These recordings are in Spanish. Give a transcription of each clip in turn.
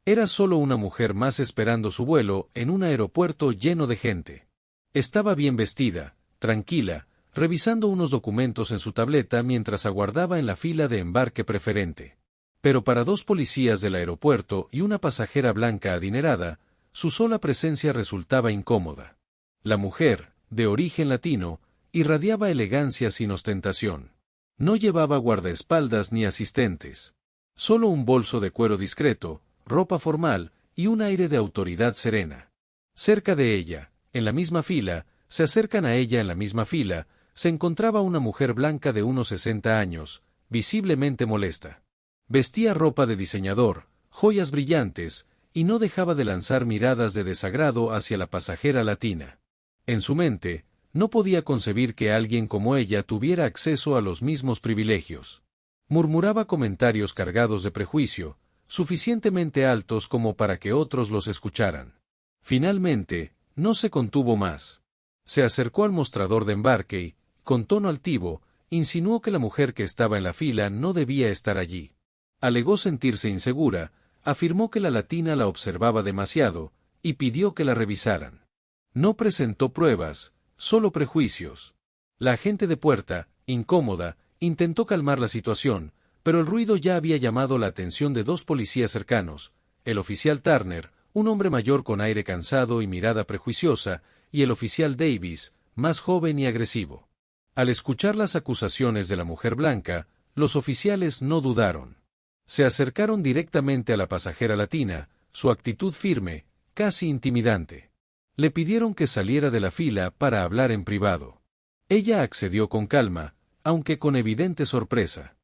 Era solo una mujer más esperando su vuelo en un aeropuerto lleno de gente. Estaba bien vestida, tranquila, revisando unos documentos en su tableta mientras aguardaba en la fila de embarque preferente. Pero para dos policías del aeropuerto y una pasajera blanca adinerada, su sola presencia resultaba incómoda. La mujer, de origen latino, irradiaba elegancia sin ostentación. No llevaba guardaespaldas ni asistentes. Solo un bolso de cuero discreto, ropa formal y un aire de autoridad serena. Cerca de ella, en la misma fila, se acercan a ella en la misma fila, se encontraba una mujer blanca de unos 60 años, visiblemente molesta. Vestía ropa de diseñador, joyas brillantes, y no dejaba de lanzar miradas de desagrado hacia la pasajera latina. En su mente, no podía concebir que alguien como ella tuviera acceso a los mismos privilegios. Murmuraba comentarios cargados de prejuicio, suficientemente altos como para que otros los escucharan. Finalmente, no se contuvo más. Se acercó al mostrador de embarque y, con tono altivo, insinuó que la mujer que estaba en la fila no debía estar allí. Alegó sentirse insegura, afirmó que la latina la observaba demasiado, y pidió que la revisaran. No presentó pruebas, solo prejuicios. La agente de puerta, incómoda, intentó calmar la situación, pero el ruido ya había llamado la atención de dos policías cercanos, el oficial Turner, un hombre mayor con aire cansado y mirada prejuiciosa, y el oficial Davis, más joven y agresivo. Al escuchar las acusaciones de la mujer blanca, los oficiales no dudaron. Se acercaron directamente a la pasajera latina, su actitud firme, casi intimidante. Le pidieron que saliera de la fila para hablar en privado. Ella accedió con calma, aunque con evidente sorpresa.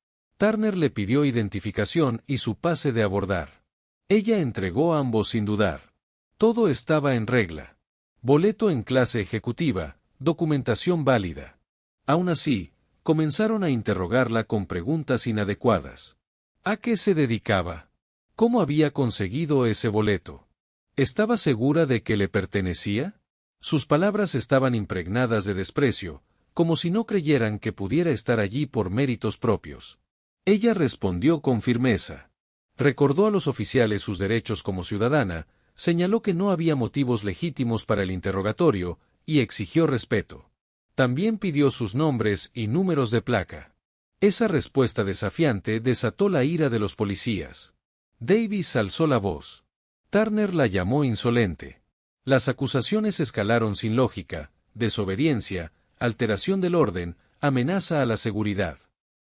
Turner le pidió identificación y su pase de abordar. Ella entregó ambos sin dudar. Todo estaba en regla. Boleto en clase ejecutiva, documentación válida. Aún así, comenzaron a interrogarla con preguntas inadecuadas. ¿A qué se dedicaba? ¿Cómo había conseguido ese boleto? ¿Estaba segura de que le pertenecía? Sus palabras estaban impregnadas de desprecio, como si no creyeran que pudiera estar allí por méritos propios. Ella respondió con firmeza. Recordó a los oficiales sus derechos como ciudadana, señaló que no había motivos legítimos para el interrogatorio, y exigió respeto. También pidió sus nombres y números de placa. Esa respuesta desafiante desató la ira de los policías. Davis alzó la voz. Turner la llamó insolente. Las acusaciones escalaron sin lógica, desobediencia, alteración del orden, amenaza a la seguridad.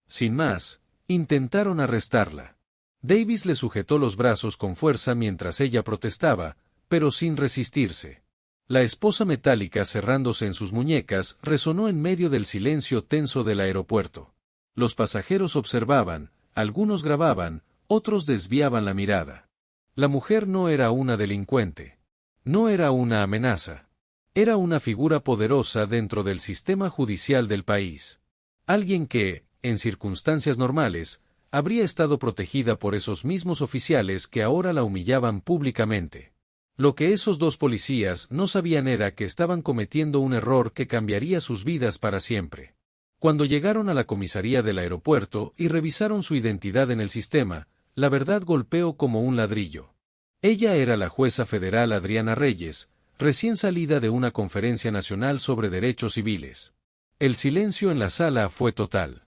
Sin más, intentaron arrestarla. Davis le sujetó los brazos con fuerza mientras ella protestaba, pero sin resistirse. La esposa metálica cerrándose en sus muñecas resonó en medio del silencio tenso del aeropuerto. Los pasajeros observaban, algunos grababan, otros desviaban la mirada. La mujer no era una delincuente. No era una amenaza. Era una figura poderosa dentro del sistema judicial del país. Alguien que, en circunstancias normales, habría estado protegida por esos mismos oficiales que ahora la humillaban públicamente. Lo que esos dos policías no sabían era que estaban cometiendo un error que cambiaría sus vidas para siempre. Cuando llegaron a la comisaría del aeropuerto y revisaron su identidad en el sistema, la verdad golpeó como un ladrillo. Ella era la jueza federal Adriana Reyes, recién salida de una conferencia nacional sobre derechos civiles. El silencio en la sala fue total.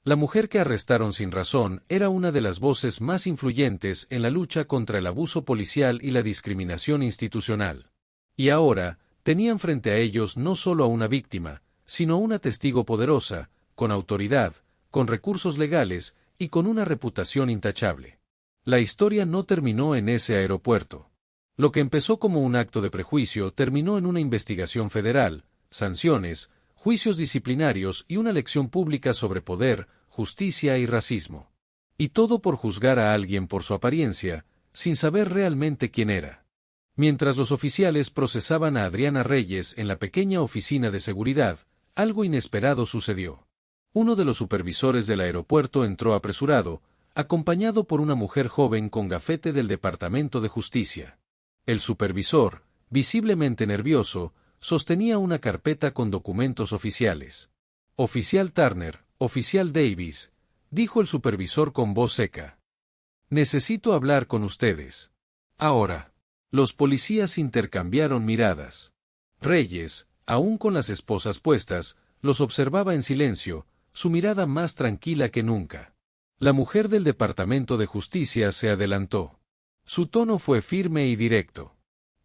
La mujer que arrestaron sin razón era una de las voces más influyentes en la lucha contra el abuso policial y la discriminación institucional. Y ahora, tenían frente a ellos no solo a una víctima, sino una testigo poderosa, con autoridad, con recursos legales y con una reputación intachable. La historia no terminó en ese aeropuerto. Lo que empezó como un acto de prejuicio terminó en una investigación federal, sanciones, juicios disciplinarios y una lección pública sobre poder, justicia y racismo. Y todo por juzgar a alguien por su apariencia, sin saber realmente quién era. Mientras los oficiales procesaban a Adriana Reyes en la pequeña oficina de seguridad, algo inesperado sucedió. Uno de los supervisores del aeropuerto entró apresurado, acompañado por una mujer joven con gafete del Departamento de Justicia. El supervisor, visiblemente nervioso, sostenía una carpeta con documentos oficiales. «Oficial Turner, oficial Davis», dijo el supervisor con voz seca. «Necesito hablar con ustedes». Ahora. Los policías intercambiaron miradas. Reyes, aún con las esposas puestas, los observaba en silencio, su mirada más tranquila que nunca. La mujer del Departamento de Justicia se adelantó. Su tono fue firme y directo.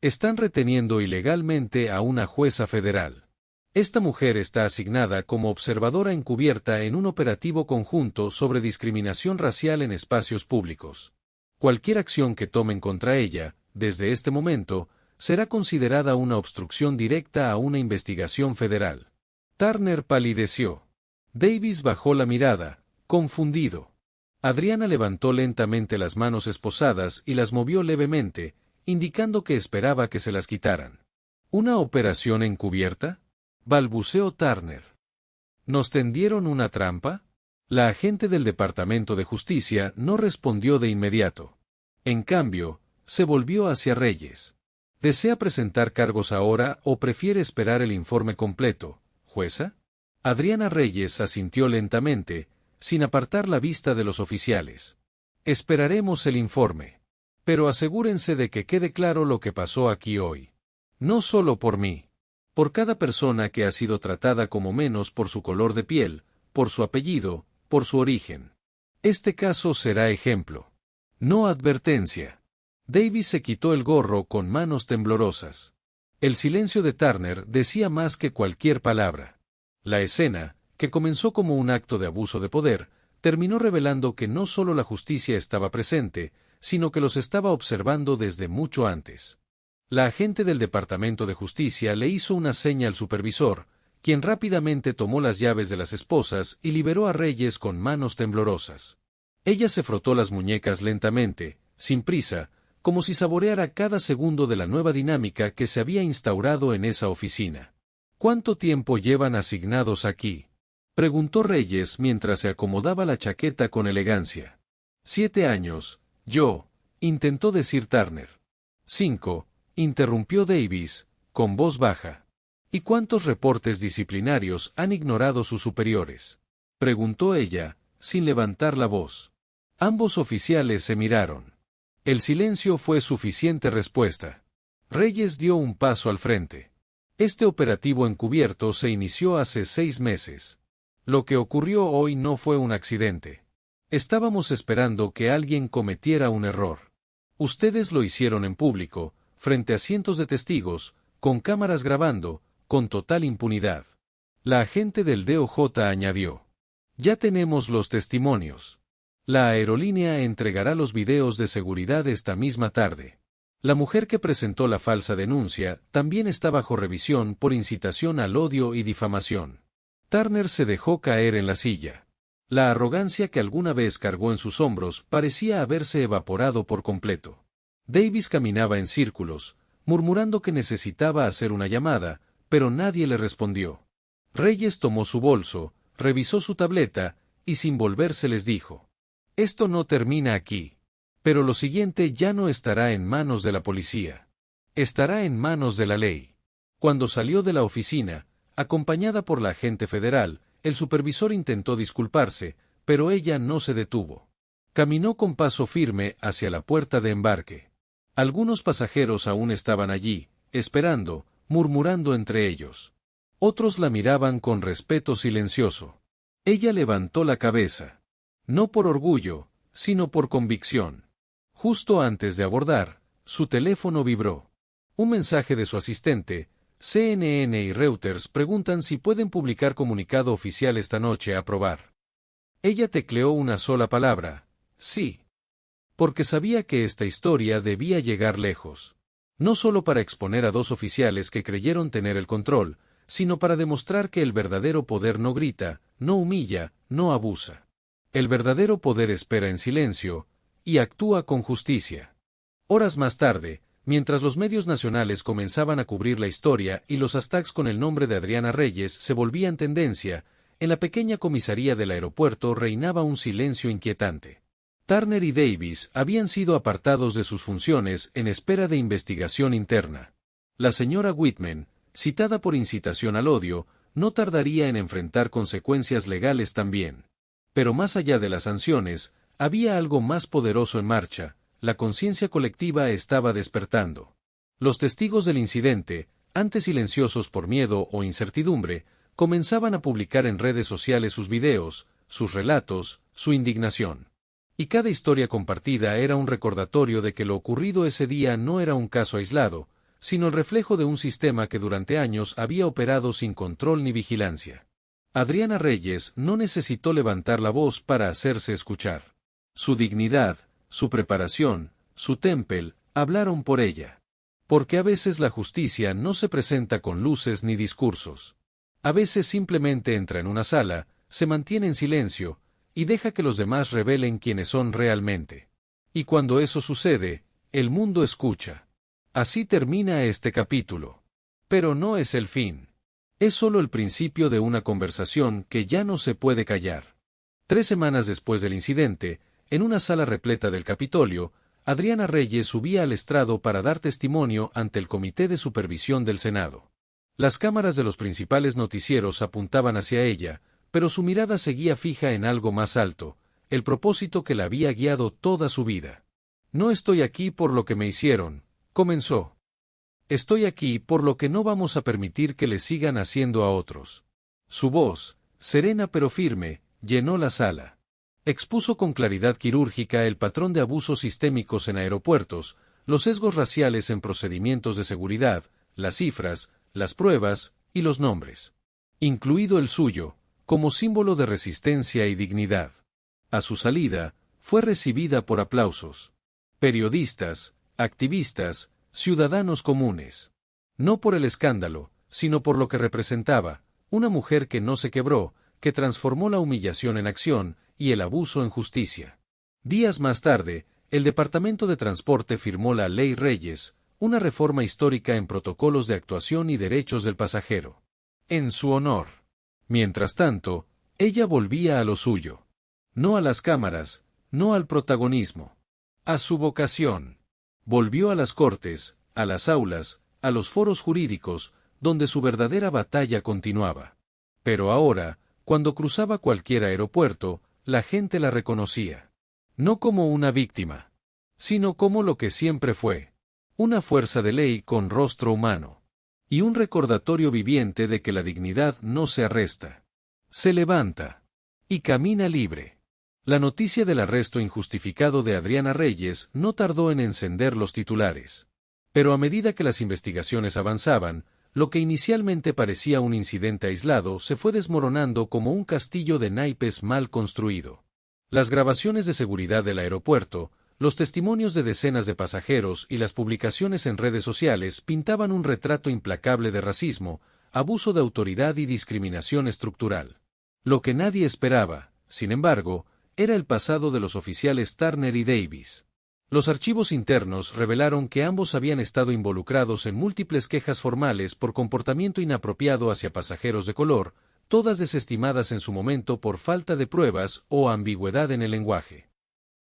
Están reteniendo ilegalmente a una jueza federal. Esta mujer está asignada como observadora encubierta en un operativo conjunto sobre discriminación racial en espacios públicos. Cualquier acción que tomen contra ella, desde este momento, será considerada una obstrucción directa a una investigación federal. Turner palideció. Davis bajó la mirada, confundido. Adriana levantó lentamente las manos esposadas y las movió levemente, indicando que esperaba que se las quitaran. ¿Una operación encubierta?, balbuceó Turner. ¿Nos tendieron una trampa? La agente del Departamento de Justicia no respondió de inmediato. En cambio, se volvió hacia Reyes. ¿Desea presentar cargos ahora o prefiere esperar el informe completo, jueza? Adriana Reyes asintió lentamente, sin apartar la vista de los oficiales. Esperaremos el informe. Pero asegúrense de que quede claro lo que pasó aquí hoy. No solo por mí. Por cada persona que ha sido tratada como menos por su color de piel, por su apellido, por su origen. Este caso será ejemplo. No advertencia. Davis se quitó el gorro con manos temblorosas. El silencio de Turner decía más que cualquier palabra. La escena, que comenzó como un acto de abuso de poder, terminó revelando que no solo la justicia estaba presente, sino que los estaba observando desde mucho antes. La agente del Departamento de Justicia le hizo una seña al supervisor, quien rápidamente tomó las llaves de las esposas y liberó a Reyes con manos temblorosas. Ella se frotó las muñecas lentamente, sin prisa, como si saboreara cada segundo de la nueva dinámica que se había instaurado en esa oficina. ¿Cuánto tiempo llevan asignados aquí?, preguntó Reyes mientras se acomodaba la chaqueta con elegancia. 7 años, intentó decir Turner. 5, interrumpió Davis, con voz baja. ¿Y cuántos reportes disciplinarios han ignorado sus superiores?, preguntó ella, sin levantar la voz. Ambos oficiales se miraron. El silencio fue suficiente respuesta. Reyes dio un paso al frente. Este operativo encubierto se inició hace 6 meses. Lo que ocurrió hoy no fue un accidente. Estábamos esperando que alguien cometiera un error. Ustedes lo hicieron en público, frente a cientos de testigos, con cámaras grabando, con total impunidad. La agente del DOJ añadió. Ya tenemos los testimonios. La aerolínea entregará los videos de seguridad esta misma tarde. La mujer que presentó la falsa denuncia también está bajo revisión por incitación al odio y difamación. Turner se dejó caer en la silla. La arrogancia que alguna vez cargó en sus hombros parecía haberse evaporado por completo. Davis caminaba en círculos, murmurando que necesitaba hacer una llamada, pero nadie le respondió. Reyes tomó su bolso, revisó su tableta, y sin volverse les dijo. Esto no termina aquí. Pero lo siguiente ya no estará en manos de la policía. Estará en manos de la ley. Cuando salió de la oficina, acompañada por la agente federal, el supervisor intentó disculparse, pero ella no se detuvo. Caminó con paso firme hacia la puerta de embarque. Algunos pasajeros aún estaban allí, esperando, murmurando entre ellos. Otros la miraban con respeto silencioso. Ella levantó la cabeza. No por orgullo, sino por convicción. Justo antes de abordar, su teléfono vibró. Un mensaje de su asistente. CNN y Reuters preguntan si pueden publicar comunicado oficial esta noche. Aprobar. Ella tecleó una sola palabra. Sí. Porque sabía que esta historia debía llegar lejos. No solo para exponer a 2 oficiales que creyeron tener el control, sino para demostrar que el verdadero poder no grita, no humilla, no abusa. El verdadero poder espera en silencio, y actúa con justicia. Horas más tarde, mientras los medios nacionales comenzaban a cubrir la historia y los hashtags con el nombre de Adriana Reyes se volvían tendencia, en la pequeña comisaría del aeropuerto reinaba un silencio inquietante. Turner y Davis habían sido apartados de sus funciones en espera de investigación interna. La señora Whitman, citada por incitación al odio, no tardaría en enfrentar consecuencias legales también. Pero más allá de las sanciones, había algo más poderoso en marcha, la conciencia colectiva estaba despertando. Los testigos del incidente, antes silenciosos por miedo o incertidumbre, comenzaban a publicar en redes sociales sus videos, sus relatos, su indignación. Y cada historia compartida era un recordatorio de que lo ocurrido ese día no era un caso aislado, sino el reflejo de un sistema que durante años había operado sin control ni vigilancia. Adriana Reyes no necesitó levantar la voz para hacerse escuchar. Su dignidad, su preparación, su temple, hablaron por ella. Porque a veces la justicia no se presenta con luces ni discursos. A veces simplemente entra en una sala, se mantiene en silencio, y deja que los demás revelen quiénes son realmente. Y cuando eso sucede, el mundo escucha. Así termina este capítulo. Pero no es el fin. Es solo el principio de una conversación que ya no se puede callar. 3 semanas después del incidente, en una sala repleta del Capitolio, Adriana Reyes subía al estrado para dar testimonio ante el Comité de Supervisión del Senado. Las cámaras de los principales noticieros apuntaban hacia ella, pero su mirada seguía fija en algo más alto, el propósito que la había guiado toda su vida. No estoy aquí por lo que me hicieron, comenzó. Estoy aquí por lo que no vamos a permitir que le sigan haciendo a otros. Su voz, serena pero firme, llenó la sala. Expuso con claridad quirúrgica el patrón de abusos sistémicos en aeropuertos, los sesgos raciales en procedimientos de seguridad, las cifras, las pruebas y los nombres. Incluido el suyo, como símbolo de resistencia y dignidad. A su salida, fue recibida por aplausos. Periodistas, activistas, ciudadanos comunes. No por el escándalo, sino por lo que representaba, una mujer que no se quebró, que transformó la humillación en acción y el abuso en justicia. Días más tarde, el Departamento de Transporte firmó la Ley Reyes, una reforma histórica en protocolos de actuación y derechos del pasajero. En su honor. Mientras tanto, ella volvía a lo suyo. No a las cámaras, no al protagonismo. A su vocación. Volvió a las cortes, a las aulas, a los foros jurídicos, donde su verdadera batalla continuaba. Pero ahora, cuando cruzaba cualquier aeropuerto, la gente la reconocía. No como una víctima, sino como lo que siempre fue. Una fuerza de ley con rostro humano. Y un recordatorio viviente de que la dignidad no se arresta. Se levanta. Y camina libre. La noticia del arresto injustificado de Adriana Reyes no tardó en encender los titulares. Pero a medida que las investigaciones avanzaban, lo que inicialmente parecía un incidente aislado se fue desmoronando como un castillo de naipes mal construido. Las grabaciones de seguridad del aeropuerto, los testimonios de decenas de pasajeros y las publicaciones en redes sociales pintaban un retrato implacable de racismo, abuso de autoridad y discriminación estructural. Lo que nadie esperaba, sin embargo, era el pasado de los oficiales Turner y Davis. Los archivos internos revelaron que ambos habían estado involucrados en múltiples quejas formales por comportamiento inapropiado hacia pasajeros de color, todas desestimadas en su momento por falta de pruebas o ambigüedad en el lenguaje.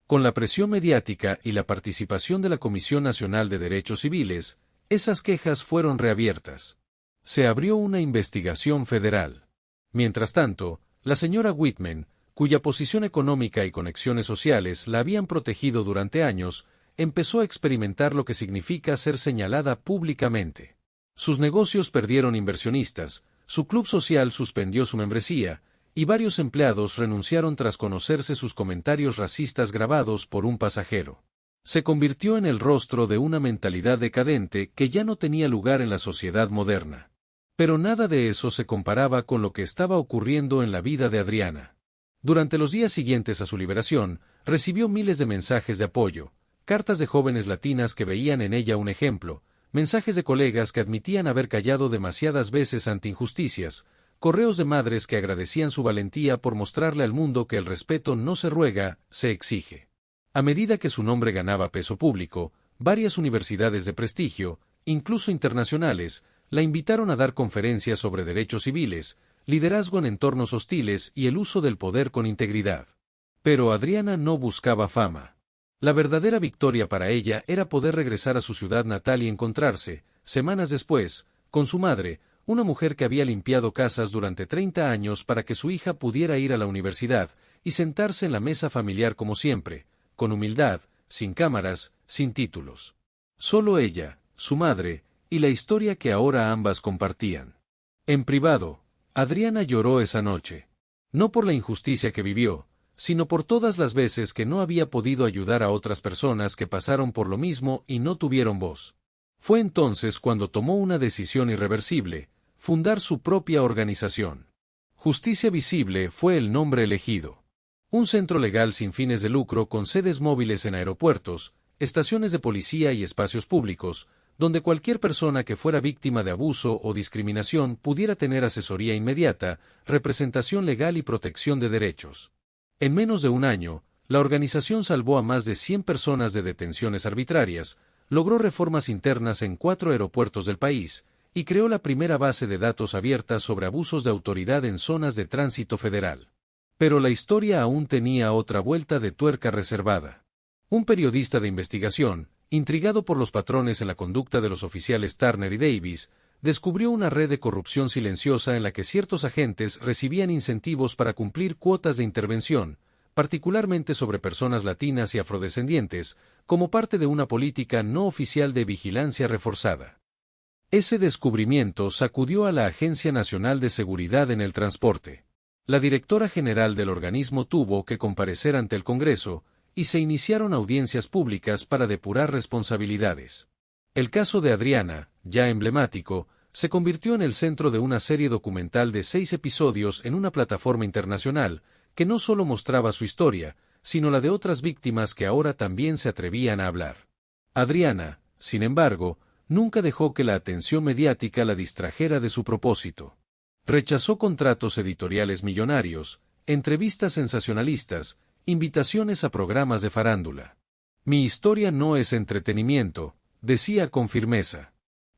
Con la presión mediática y la participación de la Comisión Nacional de Derechos Civiles, esas quejas fueron reabiertas. Se abrió una investigación federal. Mientras tanto, la señora Whitman, cuya posición económica y conexiones sociales la habían protegido durante años, empezó a experimentar lo que significa ser señalada públicamente. Sus negocios perdieron inversionistas, su club social suspendió su membresía, y varios empleados renunciaron tras conocerse sus comentarios racistas grabados por un pasajero. Se convirtió en el rostro de una mentalidad decadente que ya no tenía lugar en la sociedad moderna. Pero nada de eso se comparaba con lo que estaba ocurriendo en la vida de Adriana. Durante los días siguientes a su liberación, recibió miles de mensajes de apoyo, cartas de jóvenes latinas que veían en ella un ejemplo, mensajes de colegas que admitían haber callado demasiadas veces ante injusticias, correos de madres que agradecían su valentía por mostrarle al mundo que el respeto no se ruega, se exige. A medida que su nombre ganaba peso público, varias universidades de prestigio, incluso internacionales, la invitaron a dar conferencias sobre derechos civiles, liderazgo en entornos hostiles y el uso del poder con integridad. Pero Adriana no buscaba fama. La verdadera victoria para ella era poder regresar a su ciudad natal y encontrarse, semanas después, con su madre, una mujer que había limpiado casas durante 30 años para que su hija pudiera ir a la universidad y sentarse en la mesa familiar como siempre, con humildad, sin cámaras, sin títulos. Solo ella, su madre, y la historia que ahora ambas compartían. En privado, Adriana lloró esa noche. No por la injusticia que vivió, sino por todas las veces que no había podido ayudar a otras personas que pasaron por lo mismo y no tuvieron voz. Fue entonces cuando tomó una decisión irreversible: fundar su propia organización. Justicia Visible fue el nombre elegido. Un centro legal sin fines de lucro con sedes móviles en aeropuertos, estaciones de policía y espacios públicos, donde cualquier persona que fuera víctima de abuso o discriminación pudiera tener asesoría inmediata, representación legal y protección de derechos. En menos de un año, la organización salvó a más de 100 personas de detenciones arbitrarias, logró reformas internas en 4 aeropuertos del país, y creó la primera base de datos abierta sobre abusos de autoridad en zonas de tránsito federal. Pero la historia aún tenía otra vuelta de tuerca reservada. Un periodista de investigación, intrigado por los patrones en la conducta de los oficiales Turner y Davis, descubrió una red de corrupción silenciosa en la que ciertos agentes recibían incentivos para cumplir cuotas de intervención, particularmente sobre personas latinas y afrodescendientes, como parte de una política no oficial de vigilancia reforzada. Ese descubrimiento sacudió a la Agencia Nacional de Seguridad en el Transporte. La directora general del organismo tuvo que comparecer ante el Congreso, y se iniciaron audiencias públicas para depurar responsabilidades. El caso de Adriana, ya emblemático, se convirtió en el centro de una serie documental de 6 episodios en una plataforma internacional, que no solo mostraba su historia, sino la de otras víctimas que ahora también se atrevían a hablar. Adriana, sin embargo, nunca dejó que la atención mediática la distrajera de su propósito. Rechazó contratos editoriales millonarios, entrevistas sensacionalistas, invitaciones a programas de farándula. Mi historia no es entretenimiento, decía con firmeza.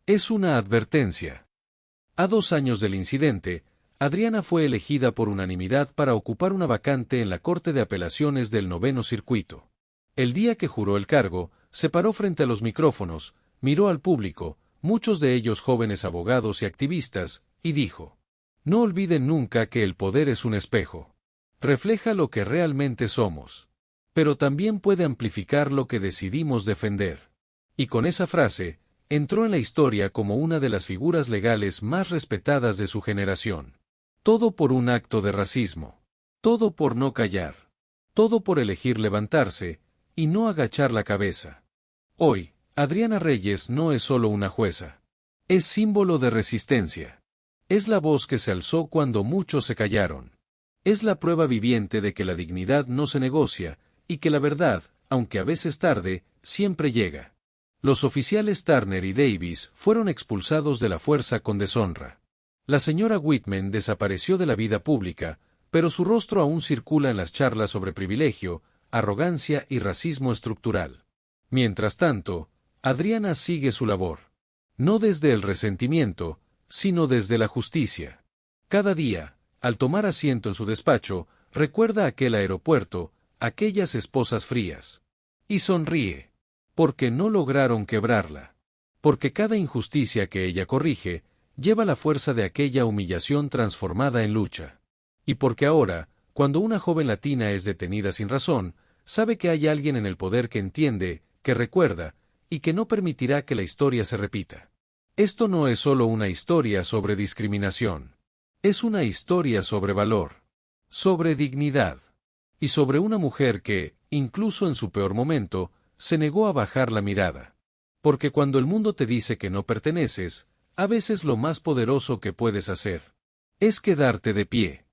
Es una advertencia. A 2 años del incidente, Adriana fue elegida por unanimidad para ocupar una vacante en la Corte de Apelaciones del 9º Circuito. El día que juró el cargo, se paró frente a los micrófonos, miró al público, muchos de ellos jóvenes abogados y activistas, y dijo: no olviden nunca que el poder es un espejo. Refleja lo que realmente somos. Pero también puede amplificar lo que decidimos defender. Y con esa frase, entró en la historia como una de las figuras legales más respetadas de su generación. Todo por un acto de racismo. Todo por no callar. Todo por elegir levantarse, y no agachar la cabeza. Hoy, Adriana Reyes no es solo una jueza. Es símbolo de resistencia. Es la voz que se alzó cuando muchos se callaron. Es la prueba viviente de que la dignidad no se negocia, y que la verdad, aunque a veces tarde, siempre llega. Los oficiales Turner y Davis fueron expulsados de la fuerza con deshonra. La señora Whitman desapareció de la vida pública, pero su rostro aún circula en las charlas sobre privilegio, arrogancia y racismo estructural. Mientras tanto, Adriana sigue su labor. No desde el resentimiento, sino desde la justicia. Cada día, al tomar asiento en su despacho, recuerda aquel aeropuerto, aquellas esposas frías. Y sonríe. Porque no lograron quebrarla. Porque cada injusticia que ella corrige, lleva la fuerza de aquella humillación transformada en lucha. Y porque ahora, cuando una joven latina es detenida sin razón, sabe que hay alguien en el poder que entiende, que recuerda, y que no permitirá que la historia se repita. Esto no es solo una historia sobre discriminación. Es una historia sobre valor, sobre dignidad, y sobre una mujer que, incluso en su peor momento, se negó a bajar la mirada. Porque cuando el mundo te dice que no perteneces, a veces lo más poderoso que puedes hacer es quedarte de pie.